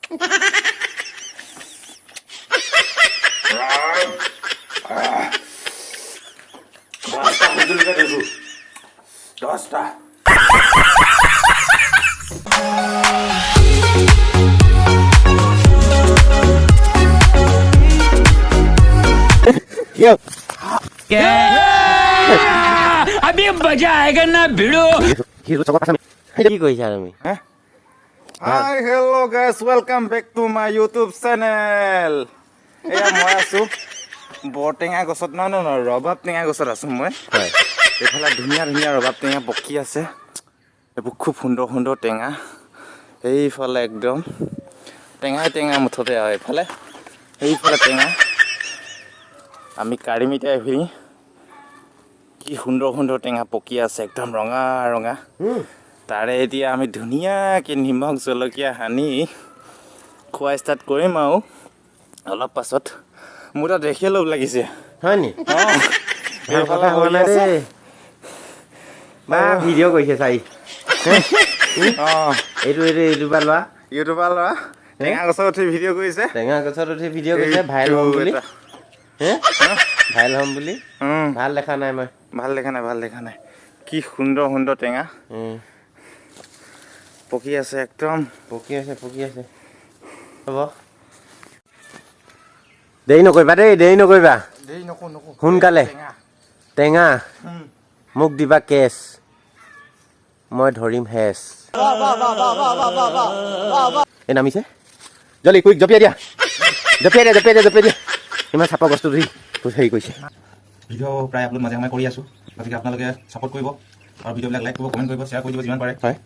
Dosta. Yo. क्या अभी मजा आएगा ना भिड़ो কি কৰিছা তুমি? Hi, hello guys, welcome back to my YouTube channel. এয়া মই আছো বৰটেঙা গছত নহয় ৰবাব টেঙা গছত আছো মই। হয়। এইফালে ধুনীয়া ধুনীয়া ৰবাব টেঙা পকি আছে। এইবোৰ খুব সুন্দৰ সুন্দৰ টেঙা। এইফালে একদম টেঙাই টেঙা মুঠতে আৰু এইফালে এইফালে টেঙা। আমি কাৰিমিতে আহিনি কি সুন্দৰ সুন্দৰ টেঙা পকি আছে একদম ৰঙা ৰঙা। তাৰে এতিয়া আমি ধুনীয়াকৈ নিমখ জলকীয়া সানি খোৱা ষ্টাৰ্ট কৰিম আৰু অলপ পাছত। মোৰ তাত দেখিয়ে লোভ লাগিছে। হয় নি? ভাল এইফালে কথা হোৱা বহি নাই আছে। দেই। বা ভিডিঅ' কৰিছে চাই। এইটো বা লোৱা। ইউটিউবাৰ ল'ৰা টেঙা গছত উঠি ভিডিঅ' কৰিছে। টেঙা গছত উঠি ভিডিঅ' কৰিছে ভাইৰেল হ'ম বুলি। ভাইৰেল হ'ম বুলি। ভাল দেখা নাই মই। ভাল দেখা নাই কি সুন্দৰ সুন্দৰ টেঙা পকি আছে একদম। পকি আছে হ'ব দেৰি নকৰিবা দেই দেৰি নকৰিবা সোনকালে টেঙা মোক দিবা কেছ মই ধৰিম হেচ এই নামিছে জলদি কুইক জপিয়াই দিয়া ইমান চাপৰ বস্তু ধৰি হেৰি কৰিছে ভিডিঅ' প্ৰায় আপলোড মাজে সময়ে কৰি আছোঁ গতিকে আপোনালোকে ছাপোৰ্ট কৰিব আৰু ভিডিঅ'বিলাক লাইক কৰিব কমেণ্ট কৰিব শ্বেয়াৰ কৰি দিব যিমান পাৰে হয়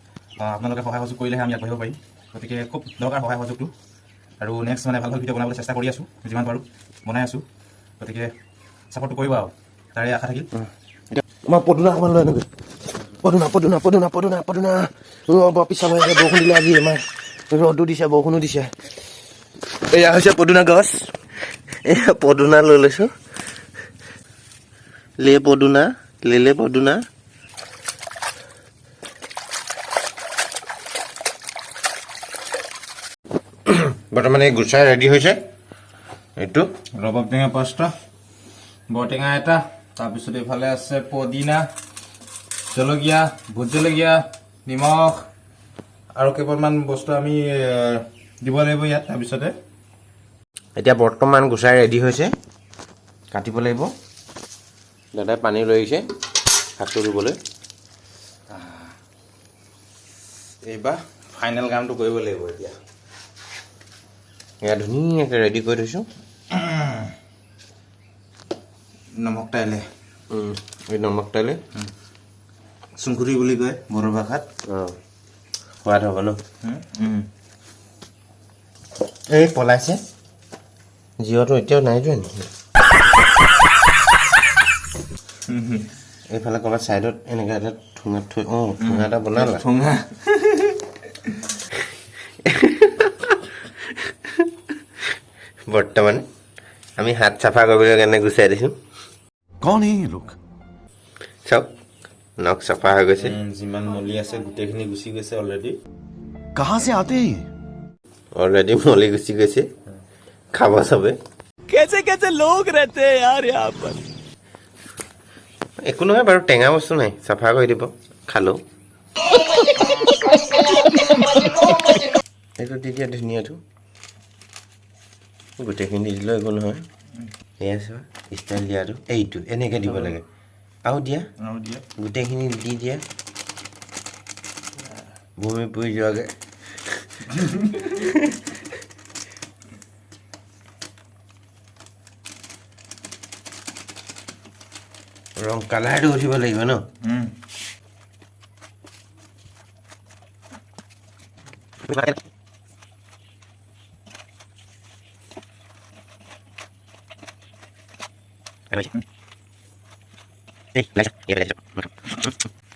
আপোনালোকে সহায় সহযোগ কৰিলেহে আমি আগবাঢ়িব পাৰিম গতিকে খুব দৰকাৰ সহায় সহযোগটো আৰু নেক্সট মানে ভাল ভাল ভিডিঅ' বনাবলৈ চেষ্টা কৰি আছোঁ যিমান পাৰোঁ বনাই আছোঁ গতিকে ছাপোৰ্টটো কৰিব আৰু তাৰে আশা থাকিল মই পদুনা অকণমান লৈ আনোগৈ পদুনা পিছাব বৰষুণ দিলে আজি আমাৰ ৰ'দো দিছে বৰষুণো দিছে এয়া হৈছে পদুনা গছ এয়া পদুনা লৈ লৈছোঁ লে পদুনা বৰ্তমান এই গুচাই ৰেডি হৈছে এইটো ৰবাব টেঙা 5টা বৰটেঙা এটা তাৰপিছত এইফালে আছে পদিনা জলকীয়া ভোট জলকীয়া নিমখ আৰু কেইটামান বস্তু আমি দিব লাগিব ইয়াত তাৰপিছতে এতিয়া বৰ্তমান গুচাই ৰেডি হৈছে কাটিব লাগিব দাদাই পানী লৈ আহিছে শাকটো ধুবলৈ এইবাৰ ফাইনেল কামটো কৰিব লাগিব এতিয়া এয়া ধুনীয়াকৈ ৰেডি কৰি থৈছোঁ নমক টাইলে এই নমক তেলে চুংখুৰি বুলি কয় বড়ো ভাষাত অঁ সোৱাদ হ'ব ন এই পলাইছে জিঅ'টো এতিয়াও নাই যোৱা নেকি এইফালে ক'ৰবাত ছাইডত এনেকৈ এটা ঠুঙাত থৈ ঠুঙা এটা বনালা ঠুঙা বৰ্তমান আমি হাত চাফা কৰিবলৈ কাৰণে গুচাই দিছোঁ कौन है ये लोग চাওক নখ চাফা হৈ গৈছে যিমান মলি আছে গোটেইখিনি গুচি গৈছে অলৰেডি कहाँ से आते हैं ये অলৰেডি মলি গুচি গৈছে খাব চবে कैसे कैसे लोग रहते हैं यार यहाँ पर একো নহয় বাৰু টেঙা বস্তু নাই চাফা কৰি দিব খালোঁ এইটো দি দিয়া ধুনীয়াটো গোটেইখিনি দি দিলেও একো নহয় এয়া চোৱা ষ্টাইল দিয়াটো এইটো এনেকৈ দিব লাগে আৰু দিয়া গোটেইখিনি দি দিয়া ভূমি পুৰি যোৱাগৈ ৰং কালাৰটো উঠিব লাগিব ন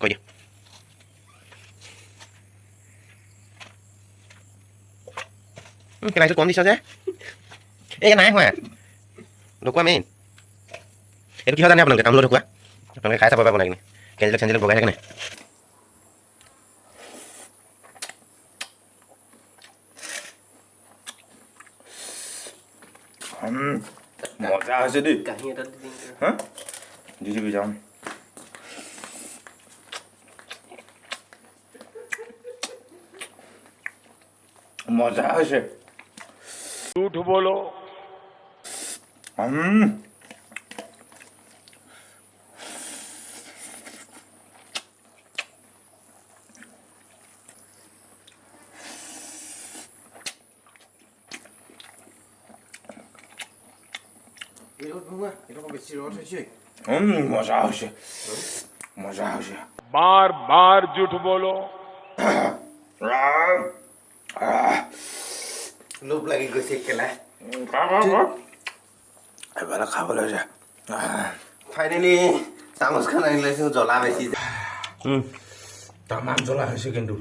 কৈ দিয়া কেৰাহীটো কম দিছ যে এই নাই হোৱা ঢকুৱা মেইন এইটো কিহৰ জানে আপোনালোকে তামোল ঢকুৱা আপোনালোকে খাই চাব পাৰিব বনাই কিনে কেঞ্জেল চেঞ্জেল বগাই থাকে নাই মজা হৈছে দেই কাহি এটা দি দিম হা দি দিবি যাম মজা হৈছে झूठ बोलो মজা হৈছে মজা হৈছে बार बार झूठ बोलो লোভ লাগি গৈছে কেলা এবাৰ খাবলৈ যা ফাইনেলি চামুচখন আনি লৈছোঁ জ্বলা বেছি তামাম জ্বলা হৈছে কিন্তু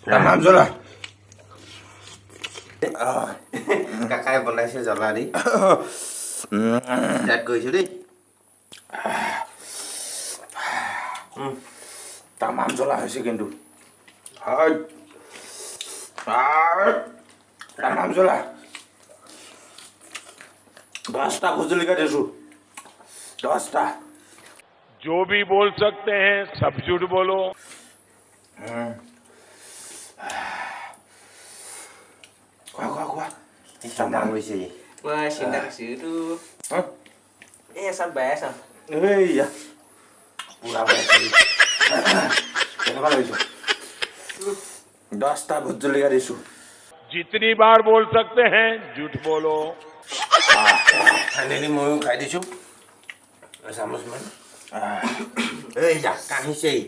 তামাম জ্বলা কাকাই বনাইছে জ্বলা দি ইয়াত গৈছোঁ দেই তামাম জ্বলা হৈছে কিন্তু তামাম জ্বলা 10টা ভোট জলকীয়া দিছোঁ 10টা जो भी बोल सकते हैं सब झूठ बोलो খোৱা চিন্তা কৰিছে মই চিন্তা কৰিছোঁ এইটো এই চব বেয়াই চাম এইয়া পুৰা কেনেকুৱা লাগিছে 10টা ভোট জলকীয়া দিছোঁ जितनी बार बोल सकते हैं झूठ बोलो ফাইনেলি ময়ো খাই দিছোঁ চামুচমান এইয়া কাহিছেই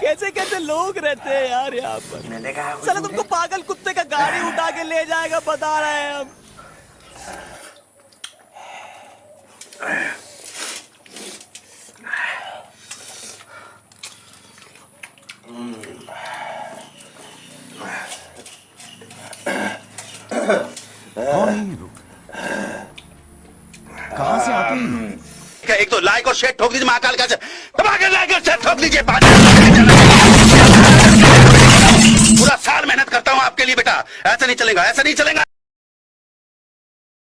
कैसे कैसे लोग रहते हैं यार यहाँ पर নেদেখা साला तुमको पागल कुत्ते का गाड़ी उठा के ले जाएगा बता रहे हैं हम कौन है ये लोग कहाँ से आते हैं एक तो लाइक और शेयर ठोक दीजिए महाकाल का दबा के लाइक और शेयर ठोक दीजिए पूरा साल मेहनत करता हूँ आपके लिए बेटा ऐसा नहीं चलेगा ऐसा नहीं चलेगा